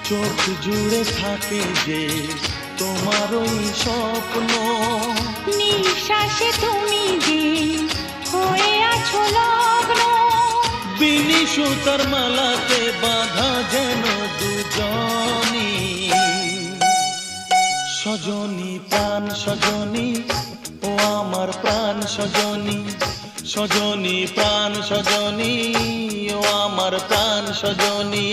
চোখ জুড়ে থাকে যে তোমার ওই স্বপ্ন, নিঃশ্বাসে তুমি যে হয়ে আছো লগ্ন। বিনি সুতার মালাতে বাঁধা যেন দুজনি, সজনী প্রাণ সজনী ও আমার প্রাণ সজনী, সজনী প্রাণ সজনী ও আমার প্রাণ সজনী।